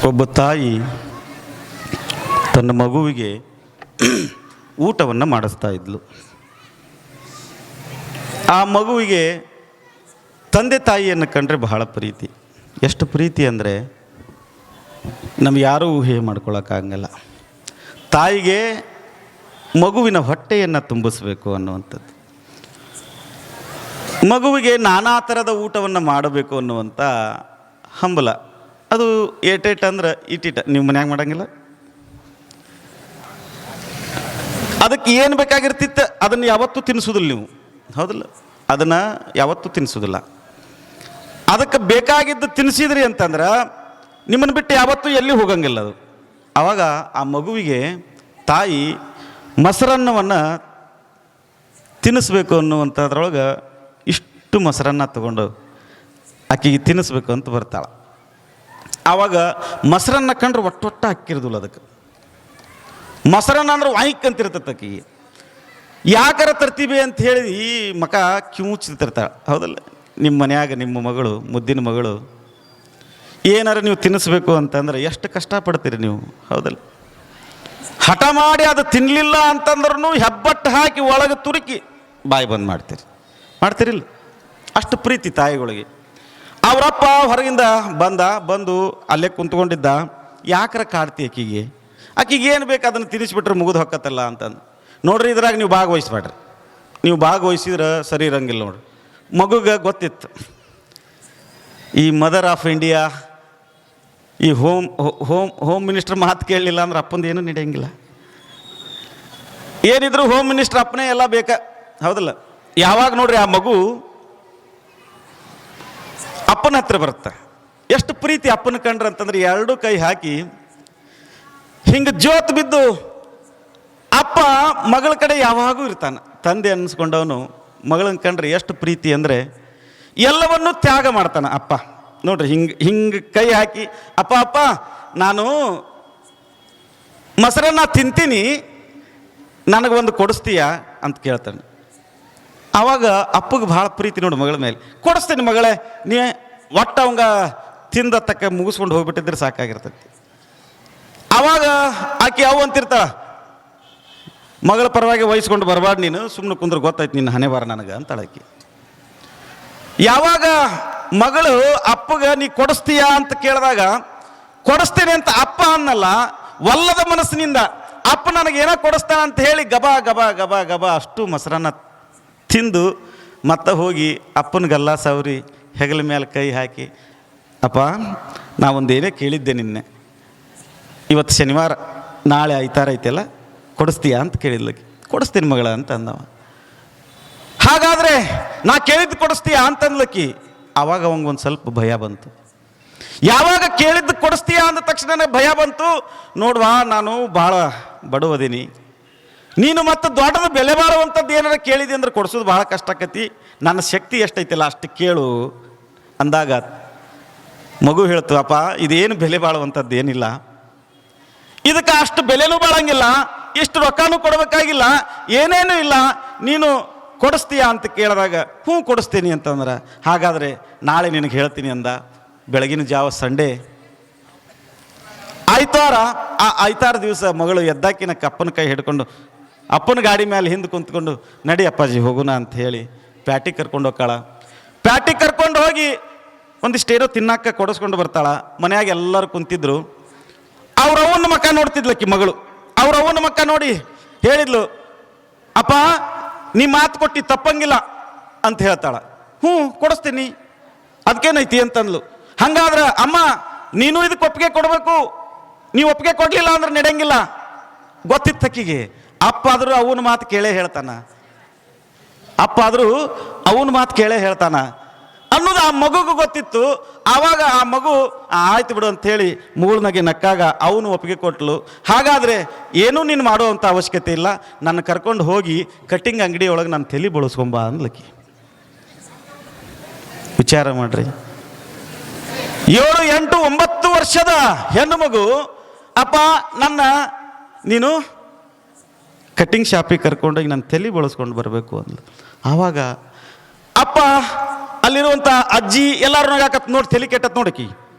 ಒಬ್ಬ ತಾಯಿ ತನ್ನ ಮಗುವಿಗೆ ಊಟವನ್ನು ಮಾಡಿಸ್ತಾ ಇದ್ಲು. ಆ ಮಗುವಿಗೆ ತಂದೆ ತಾಯಿಯನ್ನು ಕಂಡ್ರೆ ಬಹಳ ಪ್ರೀತಿ. ಎಷ್ಟು ಪ್ರೀತಿ ಅಂದರೆ ನಮ್ಗೆ ಯಾರೂ ಊಹೆ ಮಾಡ್ಕೊಳ್ಳೋಕ್ಕಾಗಲ್ಲ. ತಾಯಿಗೆ ಮಗುವಿನ ಹೊಟ್ಟೆಯನ್ನು ತುಂಬಿಸ್ಬೇಕು ಅನ್ನುವಂಥದ್ದು, ಮಗುವಿಗೆ ನಾನಾ ಥರದ ಊಟವನ್ನು ಮಾಡಬೇಕು ಅನ್ನುವಂಥ ಹಂಬಲ. ಅದು ಏಟೇಟ್ ಅಂದ್ರೆ ಇಟ್ಟಿಟ. ನೀವು ಮನ್ಯಾಗ ಮಾಡೋಂಗಿಲ್ಲ. ಅದಕ್ಕೆ ಏನು ಬೇಕಾಗಿರ್ತಿತ್ತು ಅದನ್ನು ಯಾವತ್ತೂ ತಿನ್ನಿಸೋದಿಲ್ಲ ನೀವು, ಹೌದಿಲ್ಲ? ಅದನ್ನು ಯಾವತ್ತೂ ತಿನ್ನಿಸೋದಿಲ್ಲ. ಅದಕ್ಕೆ ಬೇಕಾಗಿದ್ದು ತಿನ್ನಿಸಿದ್ರಿ ಅಂತಂದ್ರೆ ನಿಮ್ಮನ್ನು ಬಿಟ್ಟು ಯಾವತ್ತೂ ಎಲ್ಲಿ ಹೋಗಂಗಿಲ್ಲ ಅದು. ಆವಾಗ ಆ ಮಗುವಿಗೆ ತಾಯಿ ಮೊಸರನ್ನವನ್ನು ತಿನ್ನಿಸ್ಬೇಕು ಅನ್ನುವಂಥದ್ರೊಳಗೆ ಇಷ್ಟು ಮೊಸರನ್ನ ತಗೊಂಡು ಆಕೆಗೆ ತಿನ್ನಿಸ್ಬೇಕು ಅಂತ ಬರ್ತಾಳೆ. ಆವಾಗ ಮೊಸರನ್ನ ಕಂಡ್ರೆ ಒಟ್ಟೊಟ್ಟ ಹಾಕಿರೋದಿಲ್ಲ. ಅದಕ್ಕೆ ಮೊಸರನ್ನ ಅಂದ್ರೆ ವಾಯಿಕ್ ಅಂತಿರ್ತೈತೆ ಆಕೆಗೆ. ಯಾಕಾರ ತರ್ತೀವಿ ಅಂತ ಹೇಳಿ ಈ ಮಕ ಕಿವುಚ್ತಿರ್ತಾಳೆ, ಹೌದಲ್ಲ? ನಿಮ್ಮ ಮನ್ಯಾಗ ನಿಮ್ಮ ಮಗಳು, ಮುದ್ದಿನ ಮಗಳು ಏನಾರು ನೀವು ತಿನ್ನಿಸ್ಬೇಕು ಅಂತಂದ್ರೆ ಎಷ್ಟು ಕಷ್ಟಪಡ್ತೀರಿ ನೀವು, ಹೌದಲ್ಲ? ಹಠ ಮಾಡಿ ಅದು ತಿನ್ನಲಿಲ್ಲ ಅಂತಂದ್ರೂ ಹೆಬ್ಬಟ್ಟು ಹಾಕಿ ಒಳಗೆ ತುರುಕಿ ಬಾಯಿ ಬಂದ್ ಮಾಡ್ತೀರಿಲ್ಲ? ಅಷ್ಟು ಪ್ರೀತಿ ತಾಯಿಗಳಿಗೆ. ಅವರಪ್ಪ ಹೊರಗಿಂದ ಬಂದು ಅಲ್ಲೇ ಕುಂತ್ಕೊಂಡಿದ್ದ. ಯಾಕರ ಕಾಡ್ತಿ ಆಕಿಗೆ ಏನು ಬೇಕು ಅದನ್ನು ತಿನ್ನಿಸ್ಬಿಟ್ರೆ ಮುಗಿದು ಹೊಕ್ಕತ್ತಲ್ಲ ಅಂತಂದು. ನೋಡ್ರಿ, ಇದ್ರಾಗ ನೀವು ಭಾಗವಹಿಸ್ಬೇಡ್ರಿ. ನೀವು ಭಾಗವಹಿಸಿದ್ರೆ ಸರಿ ಇರಂಗಿಲ್ಲ ನೋಡ್ರಿ. ಮಗುಗೆ ಗೊತ್ತಿತ್ತು ಈ ಮದರ್ ಆಫ್ ಇಂಡಿಯಾ, ಈ ಹೋಮ್ ಮಿನಿಸ್ಟರ್ ಮಾತು ಕೇಳಲಿಲ್ಲ ಅಂದ್ರೆ ಅಪ್ಪಂದು ಏನೂ ನಡೆಯಂಗಿಲ್ಲ. ಏನಿದ್ರು ಹೋಮ್ ಮಿನಿಸ್ಟರ್ ಅಪ್ಪನೇ ಎಲ್ಲ ಬೇಕ, ಹೌದಲ್ಲ? ಯಾವಾಗ ನೋಡ್ರಿ ಆ ಮಗು ಅಪ್ಪನ ಹತ್ರ ಬರುತ್ತೆ. ಎಷ್ಟು ಪ್ರೀತಿ ಅಪ್ಪನ ಕಂಡ್ರೆ ಅಂತಂದ್ರೆ ಎರಡೂ ಕೈ ಹಾಕಿ ಹಿಂಗೆ ಜೋತ್ ಬಿದ್ದು ಅಪ್ಪ ಮಗಳ ಕಡೆ ಯಾವಾಗೂ ಇರ್ತಾನೆ. ತಂದೆ ಅನ್ನಿಸ್ಕೊಂಡವನು ಮಗಳನ್ನ ಕಂಡ್ರೆ ಎಷ್ಟು ಪ್ರೀತಿ ಅಂದರೆ ಎಲ್ಲವನ್ನೂ ತ್ಯಾಗ ಮಾಡ್ತಾನೆ ಅಪ್ಪ. ನೋಡ್ರಿ, ಹಿಂಗೆ ಕೈ ಹಾಕಿ ಅಪ್ಪ ನಾನು ಮೊಸರನ್ನ ತಿಂತೀನಿ, ನನಗೊಂದು ಕೊಡಿಸ್ತೀಯಾ ಅಂತ ಕೇಳ್ತಾನೆ. ಆವಾಗ ಅಪ್ಪಗೆ ಭಾಳ ಪ್ರೀತಿ ನೋಡಿ ಮಗಳ ಮೇಲೆ. ಕೊಡಿಸ್ತೀನಿ ಮಗಳೇ, ನೀ ಒಟ್ಟು ಅವಂಗ ತಿಂದ ತಕ್ಕ ಮುಗಿಸ್ಕೊಂಡು ಹೋಗ್ಬಿಟ್ಟಿದ್ರೆ ಸಾಕಾಗಿರ್ತೈತಿ. ಆವಾಗ ಆಕೆ ಅವು ಅಂತಿರ್ತಾಳ, ಮಗಳ ಪರವಾಗಿ ವಹಿಸ್ಕೊಂಡು ಬರಬಾರ್ದು, ನೀನು ಸುಮ್ಮನೆ ಕುಂದ್ರೆ ಗೊತ್ತಾಯ್ತು ನಿನ್ನ ಹಣೆ ಬಾರ ನನಗೆ ಅಂತಾಳೆ ಆಕೆ. ಯಾವಾಗ ಮಗಳು ಅಪ್ಪಗೆ ನೀ ಕೊಡಿಸ್ತೀಯಾ ಅಂತ ಕೇಳಿದಾಗ ಕೊಡಿಸ್ತೇನೆ ಅಂತ ಅಪ್ಪ ಅನ್ನಲ್ಲ, ಒಲ್ಲದ ಮನಸ್ಸಿನಿಂದ ಅಪ್ಪ ನನಗೇನೋ ಕೊಡಿಸ್ತಾನ ಅಂತ ಹೇಳಿ ಗಬಾ ಗಬಾ ಗಬಾ ಗಬಾ ಅಷ್ಟು ಮೊಸರನ್ನ ತಿಂದು ಮತ್ತೆ ಹೋಗಿ ಅಪ್ಪನಿಗೆಲ್ಲ ಸವರಿ ಹೆಗಲ ಮೇಲೆ ಕೈ ಹಾಕಿ, ಅಪ್ಪ ನಾವೊಂದೇನೇ ಕೇಳಿದ್ದೆ ನಿನ್ನೆ, ಇವತ್ತು ಶನಿವಾರ, ನಾಳೆ ಐತಾರ ಐತೆಲ್ಲ, ಕೊಡಿಸ್ತೀಯಾ ಅಂತ ಕೇಳಿದ್ಲಕ್ಕೆ. ಕೊಡಿಸ್ತೀನಿ ಮಗಳ ಅಂತ ಅಂದವ. ಹಾಗಾದರೆ ನಾ ಕೇಳಿದ್ದು ಕೊಡಿಸ್ತೀಯಾ ಅಂತಂದ್ಲಕ್ಕಿ. ಆವಾಗ ಅವಂಗೊಂದು ಸ್ವಲ್ಪ ಭಯ ಬಂತು. ಯಾವಾಗ ಕೇಳಿದ್ದು ಕೊಡಿಸ್ತೀಯಾ ಅಂದ ತಕ್ಷಣ ಭಯ ಬಂತು. ನೋಡ್ವಾ, ನಾನು ಭಾಳ ಬಡವದೀನಿ, ನೀನು ಮತ್ತೆ ದೊಡ್ಡದು ಬೆಲೆ ಬಾಳುವಂಥದ್ದು ಏನಾರ ಕೇಳಿದೆ ಅಂದ್ರೆ ಕೊಡಿಸೋದು ಭಾಳ ಕಷ್ಟ ಆಕತಿ, ನನ್ನ ಶಕ್ತಿ ಎಷ್ಟೈತಿಲ್ಲ ಅಷ್ಟು ಕೇಳು ಅಂದಾಗ ಮಗು ಹೇಳ್ತು, ಅಪ್ಪ ಇದೇನು ಬೆಲೆ ಬಾಳುವಂಥದ್ದು ಏನಿಲ್ಲ, ಇದಕ್ಕೆ ಅಷ್ಟು ಬೆಲೆನೂ ಬಾಳಂಗಿಲ್ಲ, ಇಷ್ಟು ರೊಕ್ಕನೂ ಕೊಡಬೇಕಾಗಿಲ್ಲ, ಏನೇನೂ ಇಲ್ಲ, ನೀನು ಕೊಡಿಸ್ತೀಯಾ ಅಂತ ಕೇಳಿದಾಗ ಹ್ಞೂ ಕೊಡಿಸ್ತೀನಿ ಅಂತಂದ್ರೆ, ಹಾಗಾದರೆ ನಾಳೆ ನಿನಗೆ ಹೇಳ್ತೀನಿ ಅಂದ. ಬೆಳಗಿನ ಜಾವ ಸಂಡೇ ಐತಾರ ದಿವಸ ಮಗಳು ಎದ್ದಾಕಿನ ಅಪ್ಪನ ಕೈ ಹಿಡ್ಕೊಂಡು ಅಪ್ಪನ ಗಾಡಿ ಮೇಲೆ ಹಿಂದೆ ಕುಂತ್ಕೊಂಡು ನಡಿ ಅಪ್ಪಾಜಿ ಹೋಗೋಣ ಅಂತ ಹೇಳಿ ಪ್ಯಾಟಿಗೆ ಕರ್ಕೊಂಡು ಹೋಗ್ತಾಳ. ಪ್ಯಾಟಿಗೆ ಕರ್ಕೊಂಡು ಹೋಗಿ ಒಂದಿಷ್ಟೇನೋ ತಿನ್ನಾಕ ಕೊಡಿಸ್ಕೊಂಡು ಬರ್ತಾಳ. ಮನ್ಯಾಗ ಎಲ್ಲರೂ ಕುಂತಿದ್ರು. ಅವ್ರವ್ವನ ಮಕ್ಕ ನೋಡ್ತಿದ್ಲಕ್ಕಿ ಮಗಳು. ಅವ್ರವ್ವನ ಮಕ್ಕ ನೋಡಿ ಹೇಳಿದ್ಲು, ಅಪ್ಪ ನೀ ಮಾತು ಕೊಟ್ಟು ತಪ್ಪಂಗಿಲ್ಲ ಅಂತ ಹೇಳ್ತಾಳ. ಹ್ಞೂ ಕೊಡಿಸ್ತೀನಿ, ಅದಕ್ಕೇನೈತಿ ಅಂತಂದ್ಲು. ಹಂಗಾದ್ರೆ ಅಮ್ಮ ನೀನು ಇದಕ್ಕೆ ಒಪ್ಪಿಗೆ ಕೊಡಬೇಕು, ನೀವು ಒಪ್ಪಿಗೆ ಕೊಡಲಿಲ್ಲ ಅಂದ್ರೆ ನಡೆಯಂಗಿಲ್ಲ. ಗೊತ್ತಿತ್ತಕ್ಕಿಗೆ. ಅಪ್ಪ ಆದರೂ ಅವನ ಮಾತು ಕೇಳೇ ಹೇಳ್ತಾನ ಅನ್ನೋದು ಆ ಮಗುಗೂ ಗೊತ್ತಿತ್ತು. ಆವಾಗ ಆ ಮಗು ಆಯ್ತು ಬಿಡು ಅಂಥೇಳಿ ಮೂಳನಾಗೆ ನಕ್ಕಾಗ ಅವನು ಒಪ್ಪಿಗೆ ಕೊಟ್ಟಲು. ಹಾಗಾದರೆ ಏನೂ ನೀನು ಮಾಡುವಂಥ ಅವಶ್ಯಕತೆ ಇಲ್ಲ, ನನ್ನ ಕರ್ಕೊಂಡು ಹೋಗಿ ಕಟ್ಟಿಂಗ್ ಅಂಗಡಿ ಒಳಗೆ ನಾನು ತಲೆ ಬಳಸ್ಕೊಂಬ ಅಂದ್ಲಕ್ಕಿ. ವಿಚಾರ ಮಾಡ್ರಿ, 7, 8, 9 ವರ್ಷದ ಹೆಣ್ಣು ಮಗು, ಅಪ್ಪ ನೀನು ಕಟ್ಟಿಂಗ್ ಶಾಪಿಗೆ ಕರ್ಕೊಂಡೋಗಿ ನಾನು ತಲೆ ಬಳಸ್ಕೊಂಡು ಬರಬೇಕು ಅಂದ್ಲು. ಆವಾಗ ಅಪ್ಪ ಅಲ್ಲಿರುವಂಥ ಅಜ್ಜಿ ಎಲ್ಲರೂ ನಗಾಕತ್ ನೋಡಿ, ತಲೆ ಕೆಟ್ಟತ್ ನೋಡಕಿ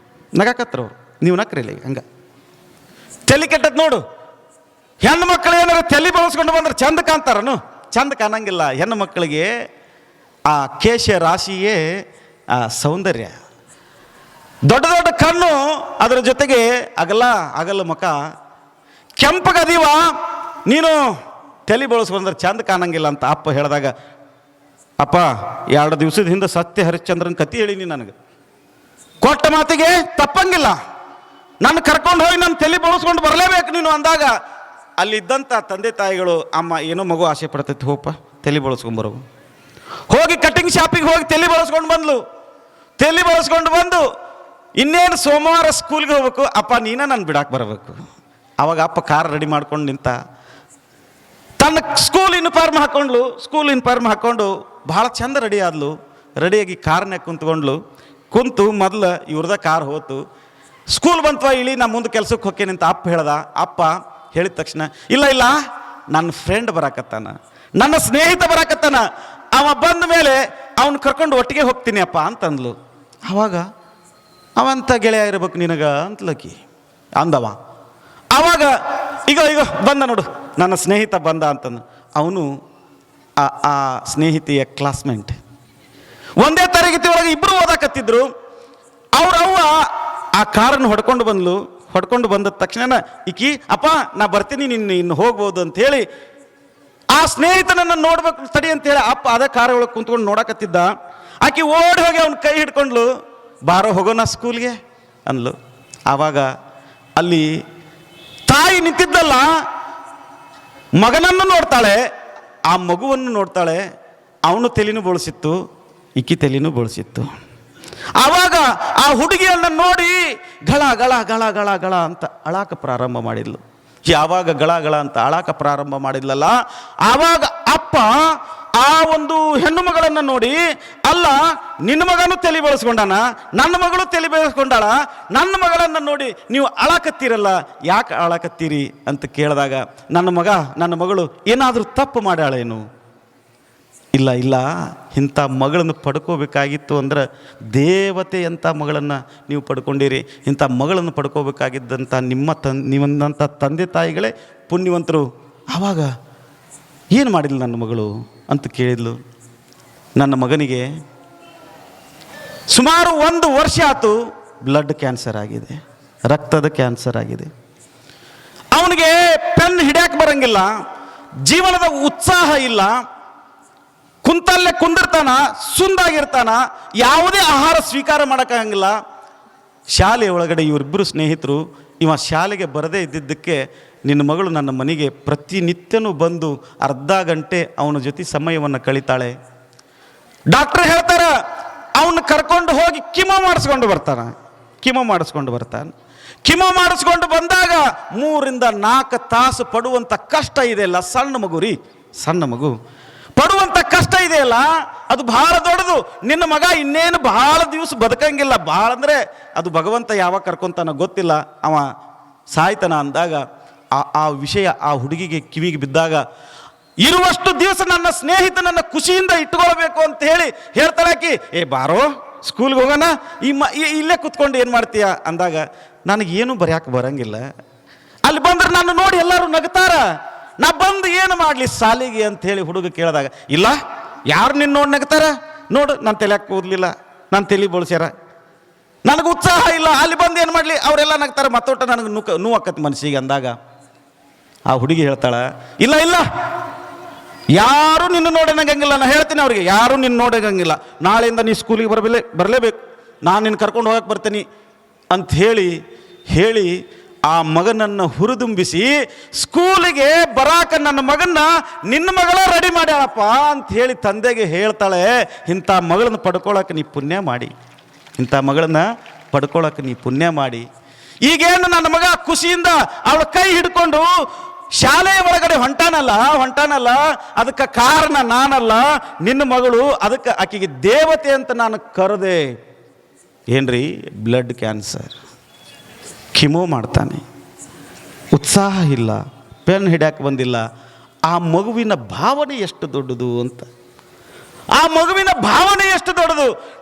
ನಗಾಕತ್ರ ಅವ್ರು. ನೀವು ನಕ್ರಿಲ್ಲ ಹಂಗೆ ತಲೆ ಕೆಟ್ಟದ್ ನೋಡು. ಹೆಣ್ಣು ಮಕ್ಕಳು ಏನಾರು ತಲೆ ಬಳಸ್ಕೊಂಡು ಬಂದ್ರೆ ಚಂದ ಕಾಣ್ತಾರನು? ಚಂದ ಕಾಣಂಗಿಲ್ಲ. ಹೆಣ್ಣು ಮಕ್ಕಳಿಗೆ ಆ ಕೇಶ ರಾಶಿಯೇ ಆ ಸೌಂದರ್ಯ. ದೊಡ್ಡ ದೊಡ್ಡ ಕಣ್ಣು, ಅದರ ಜೊತೆಗೆ ಅಗಲ ಮುಖ. ಕೆಂಪಗದೀವ ನೀನು ತಲೆ ಬಳಸ್ಕೊಂಡ್ರೆ ಚಂದ ಕಾಣಂಗಿಲ್ಲ ಅಂತ ಅಪ್ಪ ಹೇಳಿದಾಗ, ಅಪ್ಪ 2 ದಿವಸದ ಹಿಂದೆ ಸತ್ಯ ಹರಿಶ್ಚಂದ್ರನ ಕತೆ ಹೇಳಿನಿ, ನನಗೆ ಕೊಟ್ಟ ಮಾತಿಗೆ ತಪ್ಪಂಗಿಲ್ಲ, ನನ್ನ ಕರ್ಕೊಂಡು ಹೋಗಿ ನನ್ನ ತಲೆ ಬಳಸ್ಕೊಂಡು ಬರಲೇಬೇಕು ನೀನು ಅಂದಾಗ, ಅಲ್ಲಿದ್ದಂಥ ತಂದೆ ತಾಯಿಗಳು, ಅಮ್ಮ ಏನೋ ಮಗು ಆಸೆ ಪಡ್ತೈತಿ, ಹೋಗಪ್ಪ ತಲೆ ಬಳಸ್ಕೊಂಬರೋ. ಹೋಗಿ ಕಟಿಂಗ್ ಶಾಪಿಗೆ ಹೋಗಿ ತಲೆ ಬಳಸ್ಕೊಂಡು ಬಂದ್ಲು. ತಲೆ ಬಳಸ್ಕೊಂಡು ಬಂದು ಇನ್ನೇನು ಸೋಮವಾರ ಸ್ಕೂಲ್ಗೆ ಹೋಗ್ಬೇಕು, ಅಪ್ಪ ನೀನ ನಾನು ಬಿಡಾಕೆ ಬರಬೇಕು. ಆವಾಗ ಅಪ್ಪ ಕಾರ್ ರೆಡಿ ಮಾಡ್ಕೊಂಡು ನಿಂತ, ತನ್ನ ಸ್ಕೂಲ್ ಯೂನಿಫಾರ್ಮ್ ಹಾಕ್ಕೊಂಡು ಭಾಳ ಚಂದ ರೆಡಿ ಆದ್ಲು. ರೆಡಿಯಾಗಿ ಕಾರ್ನಾಗ ಕುಂತು ಮೊದಲು ಇವ್ರದ ಕಾರ್ ಹೋತು. ಸ್ಕೂಲ್ ಬಂತವ, ಇಳಿ ನಾ ಮುಂದೆ ಕೆಲ್ಸಕ್ಕೆ ಹೋಗ್ತೇನೆ ಅಂತ ಅಪ್ಪ ಹೇಳ್ದ. ಅಪ್ಪ ಹೇಳಿದ ತಕ್ಷಣ, ಇಲ್ಲ ನನ್ನ ಫ್ರೆಂಡ್ ಬರಾಕತ್ತಾನ, ನನ್ನ ಸ್ನೇಹಿತ ಬರಾಕತ್ತಾನ, ಅವ ಬಂದ ಮೇಲೆ ಅವನು ಕರ್ಕೊಂಡು ಒಟ್ಟಿಗೆ ಹೋಗ್ತೀನಿ ಅಪ್ಪ ಅಂತಂದ್ಲು. ಆವಾಗ ಅವಂತ ಗೆಳೆಯ ಇರ್ಬೇಕು ನಿನಗ ಅಂತಲಕ್ಕಿ ಅಂದವ. ಆವಾಗ ಈಗ ಬಂದ ನೋಡು ನನ್ನ ಸ್ನೇಹಿತ ಬಂದ ಅಂತಂದು, ಅವನು ಆ ಸ್ನೇಹಿತೆಯ ಕ್ಲಾಸ್ಮೇಟ್. ಒಂದೇ ತರಗತಿ ಒಳಗೆ ಇಬ್ಬರು ಓದಾಕತ್ತಿದ್ರು. ಅವ್ವ ಆ ಕಾರನ್ನು ಹೊಡ್ಕೊಂಡು ಬಂದ ತಕ್ಷಣ ಈಕಿ, ಅಪ್ಪ ನಾ ಬರ್ತೀನಿ, ಇನ್ನು ಹೋಗ್ಬೋದು ಅಂತ ಹೇಳಿ ಆ ಸ್ನೇಹಿತನನ್ನು ನೋಡ್ಬೇಕು ತಡಿ ಅಂತೇಳಿ ಅಪ್ಪ ಅದೇ ಕಾರ್ ಒಳಗೆ ಕುಂತ್ಕೊಂಡು ನೋಡಕತ್ತಿದ್ದ. ಆಕಿ ಓಡಿ ಹೋಗಿ ಅವ್ನ ಕೈ ಹಿಡ್ಕೊಂಡ್ಲು, ಬಾರೋ ಹೋಗೋಣ ಸ್ಕೂಲ್ಗೆ ಅಂದ್ಲು. ಆವಾಗ ಅಲ್ಲಿ ತಾಯಿ ನಿಂತಿದ್ದಲ್ಲ, ಮಗನನ್ನು ನೋಡ್ತಾಳೆ, ಆ ಮಗುವನ್ನು ನೋಡ್ತಾಳೆ. ಅವನು ತಲೆನೂ ಬೋಳಿಸಿತ್ತು, ಇಕ್ಕಿ ತಲೆನೂ ಬೋಳಿಸಿತ್ತು. ಆವಾಗ ಆ ಹುಡುಗಿಯನ್ನು ನೋಡಿ ಗಳ ಗಳ ಗಳ ಗಳ ಗಳ ಅಂತ ಅಳಾಕ ಪ್ರಾರಂಭ ಮಾಡಿದ್ಲು. ಯಾವಾಗ ಗಳ ಗಳ ಅಂತ ಅಳಾಕ ಪ್ರಾರಂಭ ಮಾಡಿದ್ಲಲ್ಲ, ಆವಾಗ ಅಪ್ಪ ಆ ಒಂದು ಹೆಣ್ಣು ಮಗಳನ್ನು ನೋಡಿ, ಅಲ್ಲ ನಿನ್ನ ಮಗನೂ ತಲೆ ಬೆಳೆಸ್ಕೊಂಡಾನ, ನನ್ನ ಮಗಳು ತಲೆ ಬೆಳೆಸ್ಕೊಂಡಾಳ, ನನ್ನ ಮಗಳನ್ನು ನೋಡಿ ನೀವು ಅಳಾಕತ್ತೀರಲ್ಲ, ಯಾಕೆ ಅಳಾಕತ್ತೀರಿ ಅಂತ ಕೇಳಿದಾಗ, ನನ್ನ ಮಗಳು ಏನಾದರೂ ತಪ್ಪು ಮಾಡ್ಯಾಳೇನು? ಇಲ್ಲ ಇಂಥ ಮಗಳನ್ನು ಪಡ್ಕೋಬೇಕಾಗಿತ್ತು ಅಂದ್ರೆ ದೇವತೆ ಅಂತ ಮಗಳನ್ನು ನೀವು ಪಡ್ಕೊಂಡಿರಿ. ಇಂಥ ಮಗಳನ್ನು ಪಡ್ಕೋಬೇಕಾಗಿದ್ದಂಥ ನಿಮ್ಮಂಥ ತಂದೆ ತಾಯಿಗಳೇ ಪುಣ್ಯವಂತರು. ಆವಾಗ ಏನು ಮಾಡಿದ್ಲು ನನ್ನ ಮಗಳು ಅಂತ ಕೇಳಿದ್ಲು. ನನ್ನ ಮಗನಿಗೆ ಸುಮಾರು 1 ವರ್ಷ ಆಯಿತು, ಬ್ಲಡ್ ಕ್ಯಾನ್ಸರ್ ಆಗಿದೆ, ರಕ್ತದ ಕ್ಯಾನ್ಸರ್ ಆಗಿದೆ. ಅವನಿಗೆ ಪೆನ್ ಹಿಡಿಯಕ್ಕೆ ಬರಂಗಿಲ್ಲ, ಜೀವನದ ಉತ್ಸಾಹ ಇಲ್ಲ, ಕುಂತಲ್ಲೇ ಕುಂದಿರ್ತಾನ, ಸುಂದಾಗಿರ್ತಾನ, ಯಾವುದೇ ಆಹಾರ ಸ್ವೀಕಾರ ಮಾಡೋಕ್ಕಾಗಂಗಿಲ್ಲ. ಶಾಲೆ ಒಳಗಡೆ ಇವರಿಬ್ಬರು ಸ್ನೇಹಿತರು, ಇವ ಶಾಲೆಗೆ ಬರದೇ ಇದ್ದಿದ್ದಕ್ಕೆ ನಿನ್ನ ಮಗಳು ನನ್ನ ಮನೆಗೆ ಪ್ರತಿನಿತ್ಯನೂ ಬಂದು ಅರ್ಧ ಗಂಟೆ ಅವನ ಜೊತೆ ಸಮಯವನ್ನು ಕಳೀತಾಳೆ. ಡಾಕ್ಟರ್ ಹೇಳ್ತಾರ ಅವನ್ನ ಕರ್ಕೊಂಡು ಹೋಗಿ ಕಿಮೋ ಮಾಡಿಸ್ಕೊಂಡು ಬರ್ತಾನೆ. ಕಿಮೋ ಮಾಡಿಸ್ಕೊಂಡು ಬಂದಾಗ 3 ರಿಂದ 4 ತಾಸು ಪಡುವಂಥ ಕಷ್ಟ ಇದೆಯಲ್ಲ, ಸಣ್ಣ ಮಗು ಪಡುವಂಥ ಕಷ್ಟ ಇದೆಯಲ್ಲ, ಅದು ಬಹಳ ದೊಡ್ಡದು. ನಿನ್ನ ಮಗ ಇನ್ನೇನು ಬಹಳ ದಿವಸ ಬದುಕಂಗಿಲ್ಲ. ಬಹಳ ಅಂದರೆ ಅದು ಭಗವಂತ ಯಾವಾಗ ಕರ್ಕೊಂತಾನ ಗೊತ್ತಿಲ್ಲ, ಅವ ಸಾಯ್ತಾನ ಅಂದಾಗ ಆ ವಿಷಯ ಆ ಹುಡುಗಿಗೆ ಕಿವಿಗೆ ಬಿದ್ದಾಗ, ಇರುವಷ್ಟು ದಿವಸ ನನ್ನ ಸ್ನೇಹಿತನನ್ನು ಖುಷಿಯಿಂದ ಇಟ್ಕೊಳ್ಬೇಕು ಅಂತ ಹೇಳ್ತಾಳಾಕಿ, ಬಾರೋ ಸ್ಕೂಲ್ಗೆ ಹೋಗೋಣ, ಇಲ್ಲೇ ಕುತ್ಕೊಂಡು ಏನು ಮಾಡ್ತೀಯ ಅಂದಾಗ, ನನಗೇನು ಬರೆಯಕ್ಕೆ ಬರಂಗಿಲ್ಲ, ಅಲ್ಲಿ ಬಂದ್ರೆ ನಾನು ನೋಡಿ ಎಲ್ಲರೂ ನಗ್ತಾರ, ನಾ ಬಂದು ಏನು ಮಾಡಲಿ ಸಾಲಿಗೆ ಅಂತ ಹೇಳಿ ಹುಡುಗ ಕೇಳಿದಾಗ, ಇಲ್ಲ ಯಾರು ನಿನ್ನ ನೋಡಿ ನಗ್ತಾರ, ನೋಡು ನಾನು ತಲೆಯಾಕೆ ಓದಲಿಲ್ಲ, ನಾನು ತಲೆ ಬೋಳ್ಸ್ಯಾರ, ನನಗೆ ಉತ್ಸಾಹ ಇಲ್ಲ, ಅಲ್ಲಿ ಬಂದು ಏನು ಮಾಡಲಿ ಅವರೆಲ್ಲ ನಗ್ತಾರೆ, ಮತ್ತೊಟ್ಟ ನನಗೆ ನೋವಾಕತ್ತೆ ಮನಸ್ಸಿಗೆ ಅಂದಾಗ ಆ ಹುಡುಗಿ ಹೇಳ್ತಾಳ, ಇಲ್ಲ ಯಾರು ನಿನ್ನ ನೋಡೋಣಂಗಿಲ್ಲ, ನಾನು ಹೇಳ್ತೀನಿ ಅವ್ರಿಗೆ, ಯಾರು ನಿನ್ನ ನೋಡೋಂಗಿಲ್ಲ, ನಾಳೆಯಿಂದ ನೀ ಸ್ಕೂಲಿಗೆ ಬರಲೇಬೇಕು, ನಾನು ನಿನ್ನ ಕರ್ಕೊಂಡು ಹೋಗಕ್ಕೆ ಬರ್ತೀನಿ ಅಂತ ಹೇಳಿ ಆ ಮಗನನ್ನು ಹುರಿದುಂಬಿಸಿ ಸ್ಕೂಲಿಗೆ ಬರಾಕ ನನ್ನ ಮಗನ್ನ ನಿನ್ನ ಮಗಳ ರೆಡಿ ಮಾಡ್ಯಾಳಪ್ಪ ಅಂತ ಹೇಳಿ ತಂದೆಗೆ ಹೇಳ್ತಾಳೆ. ಇಂಥ ಮಗಳನ್ನ ಪಡ್ಕೊಳಕ್ಕೆ ನೀ ಪುಣ್ಯ ಮಾಡಿ ಈಗೇನು ನನ್ನ ಮಗ ಖುಷಿಯಿಂದ ಅವಳ ಕೈ ಹಿಡ್ಕೊಂಡು ಶಾಲೆಯ ಒಳಗಡೆ ಹೊಂಟಾನಲ್ಲ, ಅದಕ್ಕೆ ಕಾರಣ ನಾನಲ್ಲ, ನಿನ್ನ ಮಗಳು. ಅದಕ್ಕೆ ಆಕೆಗೆ ದೇವತೆ ಅಂತ ನಾನು ಕರೆದೆ. ಏನ್ರಿ, ಬ್ಲಡ್ ಕ್ಯಾನ್ಸರ್, ಕಿಮೋ ಮಾಡ್ತಾನೆ, ಉತ್ಸಾಹ ಇಲ್ಲ, ಪೆನ್ ಹಿಡ್ಯಾಕೆ ಬಂದಿಲ್ಲ. ಆ ಮಗುವಿನ ಭಾವನೆ ಎಷ್ಟು ದೊಡ್ಡದು ಅಂತ,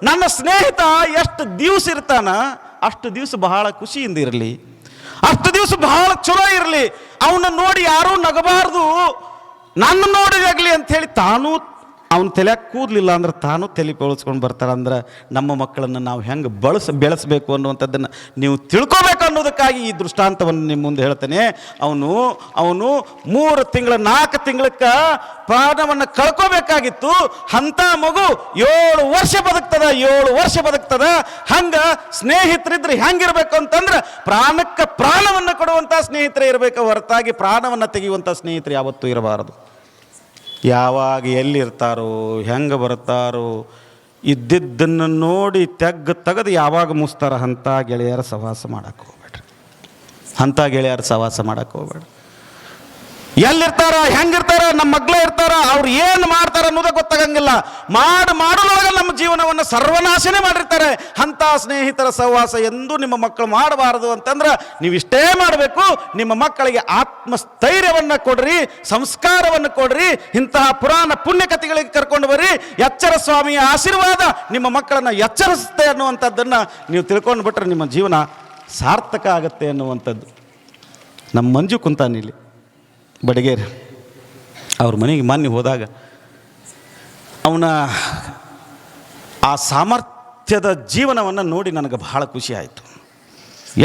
ನನ್ನ ಸ್ನೇಹಿತ ಎಷ್ಟು ದಿವಸ ಇರ್ತಾನ, ಅಷ್ಟು ದಿವಸ ಬಹಳ ಖುಷಿಯಿಂದ ಇರಲಿ, ಅಷ್ಟು ದಿವಸ ಬಹಳ ಚಲೋ ಇರಲಿ, ಅವನ್ನ ನೋಡಿ ಯಾರೂ ನಗಬಾರ್ದು, ನನ್ನ ನೋಡಿದಾಗಲಿ ಅಂಥೇಳಿ ತಾನೂ ಅವನು ತಲೆಯಾಗ ಕೂದಲಿಲ್ಲ ಅಂದ್ರೆ ತಾನೂ ತಲೆ ಬೆಳೆಸ್ಕೊಂಡು ಬರ್ತಾರೆ. ಅಂದ್ರೆ ನಮ್ಮ ಮಕ್ಕಳನ್ನು ನಾವು ಹೆಂಗೆ ಬೆಳೆಸಬೇಕು ಅನ್ನುವಂಥದ್ದನ್ನು ನೀವು ತಿಳ್ಕೊಬೇಕು ಅನ್ನೋದಕ್ಕಾಗಿ ಈ ದೃಷ್ಟಾಂತವನ್ನು ನಿಮ್ಮ ಮುಂದೆ ಹೇಳ್ತೇನೆ. ಅವನು 3 ತಿಂಗಳ 4 ತಿಂಗಳಕ್ಕೆ ಪ್ರಾಣವನ್ನು ಕಳ್ಕೋಬೇಕಾಗಿತ್ತು. ಅಂಥ ಮಗು 7 ವರ್ಷ ಬದುಕ್ತದ. ಹಂಗೆ ಸ್ನೇಹಿತರಿದ್ರೆ ಹೆಂಗಿರ್ಬೇಕು ಅಂತಂದ್ರೆ ಪ್ರಾಣಕ್ಕೆ ಪ್ರಾಣವನ್ನು ಕೊಡುವಂಥ ಸ್ನೇಹಿತರೇ ಇರಬೇಕು, ಹೊರತಾಗಿ ಪ್ರಾಣವನ್ನು ತೆಗೆಯುವಂಥ ಸ್ನೇಹಿತರು ಯಾವತ್ತೂ ಇರಬಾರದು. ಯಾವಾಗ ಎಲ್ಲಿರ್ತಾರೋ ಹೆಂಗೆ ಬರ್ತಾರೋ ಇದ್ದಿದ್ದನ್ನು ನೋಡಿ ತೆಗೆದು ಯಾವಾಗ ಮುಸ್ತಾರ ಅಂಥ ಗೆಳೆಯರ ಸಹವಾಸ ಮಾಡಕ್ಕೆ ಹೋಗ್ಬೇಡ್ರಿ. ಎಲ್ಲಿರ್ತಾರ ಹೆಂಗಿರ್ತಾರ, ನಮ್ಮ ಮಗ್ಳೇ ಇರ್ತಾರ, ಅವ್ರು ಏನು ಮಾಡ್ತಾರ ಅನ್ನೋದೇ ಗೊತ್ತಾಗಂಗಿಲ್ಲ. ಮಾಡಲೊಳಗೆ ನಮ್ಮ ಜೀವನವನ್ನು ಸರ್ವನಾಶನೇ ಮಾಡಿರ್ತಾರೆ. ಅಂಥ ಸ್ನೇಹಿತರ ಸಹವಾಸ ಎಂದೂ ನಿಮ್ಮ ಮಕ್ಕಳು ಮಾಡಬಾರದು ಅಂತಂದ್ರೆ ನೀವು ಇಷ್ಟೇ ಮಾಡಬೇಕು, ನಿಮ್ಮ ಮಕ್ಕಳಿಗೆ ಆತ್ಮಸ್ಥೈರ್ಯವನ್ನು ಕೊಡ್ರಿ, ಸಂಸ್ಕಾರವನ್ನು ಕೊಡ್ರಿ, ಇಂತಹ ಪುರಾಣ ಪುಣ್ಯಕಥೆಗಳಿಗೆ ಕರ್ಕೊಂಡು ಬರ್ರಿ. ಎಚ್ಚರ ಸ್ವಾಮಿಯ ಆಶೀರ್ವಾದ ನಿಮ್ಮ ಮಕ್ಕಳನ್ನು ಎಚ್ಚರಿಸುತ್ತೆ ಅನ್ನುವಂಥದ್ದನ್ನು ನೀವು ತಿಳ್ಕೊಂಡು ಬಿಟ್ರೆ ನಿಮ್ಮ ಜೀವನ ಸಾರ್ಥಕ ಆಗುತ್ತೆ ಅನ್ನುವಂಥದ್ದು. ನಮ್ಮ ಮಂಜು ಕುಂತಾನಿಲ್ಲಿ ಬಡಗೇರಿ ಅವ್ರ ಮನೆಗೆ ಮೊನ್ನೆ ಹೋದಾಗ ಅವನ ಆ ಸಾಮರ್ಥ್ಯದ ಜೀವನವನ್ನು ನೋಡಿ ನನಗೆ ಬಹಳ ಖುಷಿ ಆಯಿತು.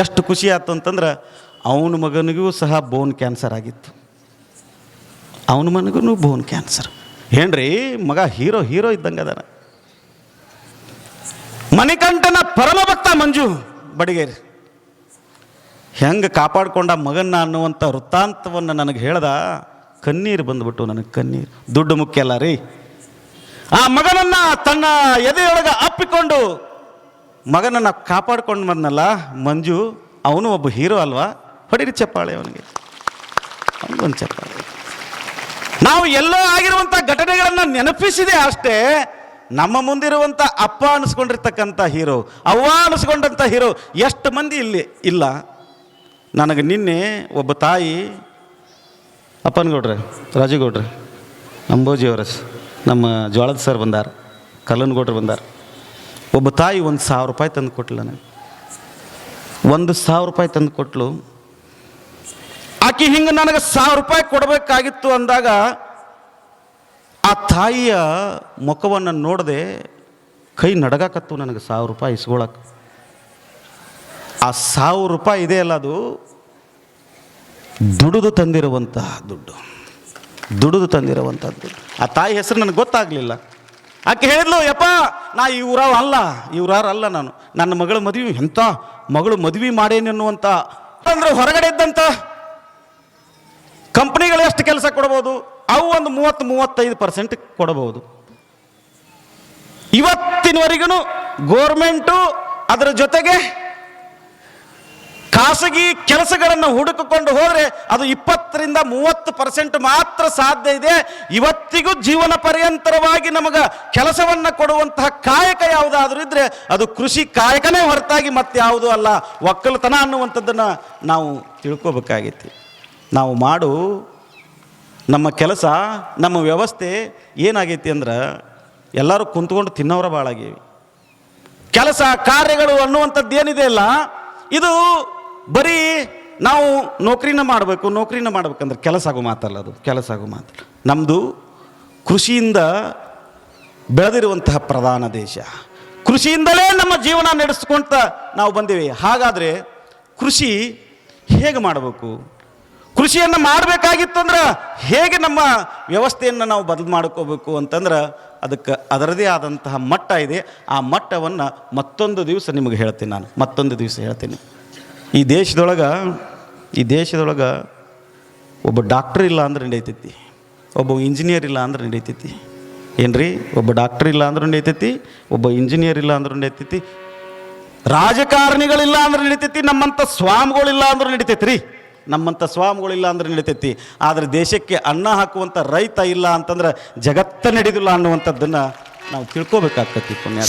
ಎಷ್ಟು ಖುಷಿ ಆಯಿತು ಅಂತಂದ್ರೆ ಅವನ ಮಗನಿಗೂ ಸಹ ಬೋನ್ ಕ್ಯಾನ್ಸರ್ ಆಗಿತ್ತು. ಅವನ ಮಗನಿಗೂ ಬೋನ್ ಕ್ಯಾನ್ಸರ್. ಏನ್ರಿ ಮಗ ಹೀರೋ ಇದ್ದಂಗೆ ಅದಾನ. ಮಣಿಕಂಠನ ಪರಮಭಕ್ತ ಮಂಜು ಬಡಗೇರಿ ಹೆಂಗೆ ಕಾಪಾಡ್ಕೊಂಡ ಮಗನ್ನ ಅನ್ನುವಂಥ ವೃತ್ತಾಂತವನ್ನು ನನಗೆ ಹೇಳ್ದ. ಕಣ್ಣೀರು ಬಂದುಬಿಟ್ಟು ನನಗೆ ಕಣ್ಣೀರು. ದುಡ್ಡು ಮುಖ್ಯ ಅಲ್ಲ ರೀ. ಆ ಮಗನನ್ನು ತನ್ನ ಎದೆಯೊಳಗೆ ಅಪ್ಪಿಕೊಂಡು ಮಗನನ್ನು ಕಾಪಾಡ್ಕೊಂಡು ಬಂದನಲ್ಲ ಮಂಜು, ಅವನು ಒಬ್ಬ ಹೀರೋ ಅಲ್ವಾ? ಹೊಡೀರಿ ಚಪ್ಪಾಳೆ ಅವನಿಗೆ, ಅವನಿಗೊಂದು ಚಪ್ಪಾಳೆ. ನಾವು ಎಲ್ಲೋ ಆಗಿರುವಂಥ ಘಟನೆಗಳನ್ನು ನೆನಪಿಸಿದೆ ಅಷ್ಟೇ. ನಮ್ಮ ಮುಂದಿರುವಂಥ ಅಪ್ಪ ಅನಿಸ್ಕೊಂಡಿರ್ತಕ್ಕಂಥ ಹೀರೋ, ಅವ್ವ ಅನಿಸ್ಕೊಂಡಂಥ ಹೀರೋ ಎಷ್ಟು ಮಂದಿ ಇಲ್ಲಿ ಇಲ್ಲ. ನನಗೆ ನಿನ್ನೆ ಒಬ್ಬ ತಾಯಿ, ಅಪ್ಪನಗೌಡ್ರೆ, ರಾಜುಗೌಡ್ರೆ, ಅಂಬೋಜಿಯವರ, ನಮ್ಮ ಜ್ವಾಳದ ಸರ್ ಬಂದಾರ, ಕಲ್ಲನಗೌಡ್ರು ಬಂದಾರ. ಒಬ್ಬ ತಾಯಿ 1,000 ರೂಪಾಯಿ ತಂದು ಕೊಟ್ಲು ನನಗೆ. 1,000 ರೂಪಾಯಿ ತಂದು ಕೊಟ್ಲು. ಆಕೆ ಹಿಂಗೆ ನನಗೆ 1,000 ರೂಪಾಯಿ ಕೊಡಬೇಕಾಗಿತ್ತು ಅಂದಾಗ ಆ ತಾಯಿಯ ಮುಖವನ್ನು ನೋಡದೆ ಕೈ ನಡಗಾಕತ್ತು ನನಗೆ 1,000 ರೂಪಾಯಿ ಇಸ್ಕೊಳಕ್ಕೆ. ಆ 1,000 ರೂಪಾಯಿ ಇದೆಯಲ್ಲ, ಅದು ದುಡಿದು ತಂದಿರುವಂತಹ ದುಡ್ಡು. ಆ ತಾಯಿ ಹೆಸರು ನನಗೆ ಗೊತ್ತಾಗಲಿಲ್ಲ. ಆಕೆ ಹೇಳಿದ್ಲು, ಯಪ್ಪ ನಾ ಇವ್ರಾರಲ್ಲ ನಾನು, ನನ್ನ ಮಗಳ ಮದುವೆ ಎಂಥ ಮಗಳು ಮದುವೆ ಮಾಡೇನಿ ಅನ್ನುವಂಥ. ಅಂದರೆ ಹೊರಗಡೆ ಇದ್ದಂಥ ಕಂಪ್ನಿಗಳು ಎಷ್ಟು ಕೆಲಸ ಕೊಡ್ಬೋದು, ಅವು ಒಂದು 30-35% ಕೊಡಬಹುದು. ಇವತ್ತಿನವರೆಗೂ ಗೋರ್ಮೆಂಟು ಅದರ ಜೊತೆಗೆ ಖಾಸಗಿ ಕೆಲಸಗಳನ್ನು ಹುಡುಕಿಕೊಂಡು ಹೋದರೆ ಅದು 20-30% ಮಾತ್ರ ಸಾಧ್ಯ ಇದೆ. ಇವತ್ತಿಗೂ ಜೀವನ ಪರ್ಯಂತರವಾಗಿ ನಮಗೆ ಕೆಲಸವನ್ನು ಕೊಡುವಂತಹ ಕಾಯಕ ಯಾವುದಾದ್ರೂ ಇದ್ದರೆ ಅದು ಕೃಷಿ ಕಾಯಕನೇ ಹೊರತಾಗಿ ಮತ್ತೆ ಯಾವುದೂ ಅಲ್ಲ. ಒಕ್ಕಲತನ ಅನ್ನುವಂಥದ್ದನ್ನು ನಾವು ತಿಳ್ಕೊಬೇಕಾಗೈತಿ. ನಾವು ನಮ್ಮ ಕೆಲಸ, ನಮ್ಮ ವ್ಯವಸ್ಥೆ ಏನಾಗೈತಿ ಅಂದ್ರೆ ಎಲ್ಲರೂ ಕುಂತ್ಕೊಂಡು ತಿನ್ನೋರ ಭಾಳಾಗೀವಿ. ಕೆಲಸ ಕಾರ್ಯಗಳು ಅನ್ನುವಂಥದ್ದು ಏನಿದೆ ಅಲ್ಲ, ಇದು ಬರೀ ನಾವು ನೌಕರಿನ ಮಾಡಬೇಕಂದ್ರೆ ಕೆಲಸ ಆಗೋ ಮಾತಲ್ಲ, ಅದು ಕೆಲಸ ಆಗೋ ಮಾತಲ್ಲ. ನಮ್ಮದು ಕೃಷಿಯಿಂದ ಬೆಳೆದಿರುವಂತಹ ಪ್ರಧಾನ ದೇಶ. ಕೃಷಿಯಿಂದಲೇ ನಮ್ಮ ಜೀವನ ನಡೆಸ್ಕೊಂತ ನಾವು ಬಂದೀವಿ. ಹಾಗಾದರೆ ಕೃಷಿ ಹೇಗೆ ಮಾಡಬೇಕು? ಕೃಷಿಯನ್ನು ಮಾಡಬೇಕಾಗಿತ್ತಂದ್ರೆ ಹೇಗೆ ನಮ್ಮ ವ್ಯವಸ್ಥೆಯನ್ನು ನಾವು ಬದಲು ಮಾಡ್ಕೋಬೇಕು ಅಂತಂದ್ರೆ ಅದಕ್ಕೆ ಅದರದೇ ಆದಂತಹ ಮಟ್ಟ ಇದೆ. ಆ ಮಟ್ಟವನ್ನು ಮತ್ತೊಂದು ದಿವಸ ನಿಮಗೆ ಹೇಳ್ತೀನಿ. ನಾನು ಮತ್ತೊಂದು ದಿವಸ ಹೇಳ್ತೀನಿ. ಈ ದೇಶದೊಳಗೆ ಒಬ್ಬ ಡಾಕ್ಟ್ರ್ ಇಲ್ಲ ಅಂದ್ರೆ ನಡೀತೈತಿ, ಒಬ್ಬ ಇಂಜಿನಿಯರ್ ಇಲ್ಲ ಅಂದ್ರೆ ನಡೀತೈತಿ. ಏನ್ರಿ, ಒಬ್ಬ ಡಾಕ್ಟ್ರ್ ಇಲ್ಲ ಅಂದ್ರೆ ನಡೀತೈತಿ, ಒಬ್ಬ ಇಂಜಿನಿಯರ್ ಇಲ್ಲ ಅಂದ್ರೆ ನಡೀತೈತಿ, ರಾಜಕಾರಣಿಗಳಿಲ್ಲ ಅಂದ್ರೆ ನಡೀತೈತಿ, ನಮ್ಮಂಥ ಸ್ವಾಮಿಗಳಿಲ್ಲ ಅಂದ್ರೆ ನಡೀತೈತಿ ರೀ, ನಮ್ಮಂಥ ಸ್ವಾಮಿಗಳಿಲ್ಲ ಅಂದ್ರೆ ನಡೀತೈತಿ. ಆದರೆ ದೇಶಕ್ಕೆ ಅನ್ನ ಹಾಕುವಂಥ ರೈತ ಇಲ್ಲ ಅಂತಂದ್ರೆ ಜಗತ್ತ ನಡೆದಿಲ್ಲ ಅನ್ನುವಂಥದ್ದನ್ನು ನಾವು ತಿಳ್ಕೊಬೇಕಾಗ್ತೈತಿ. ಪುಣ್ಯ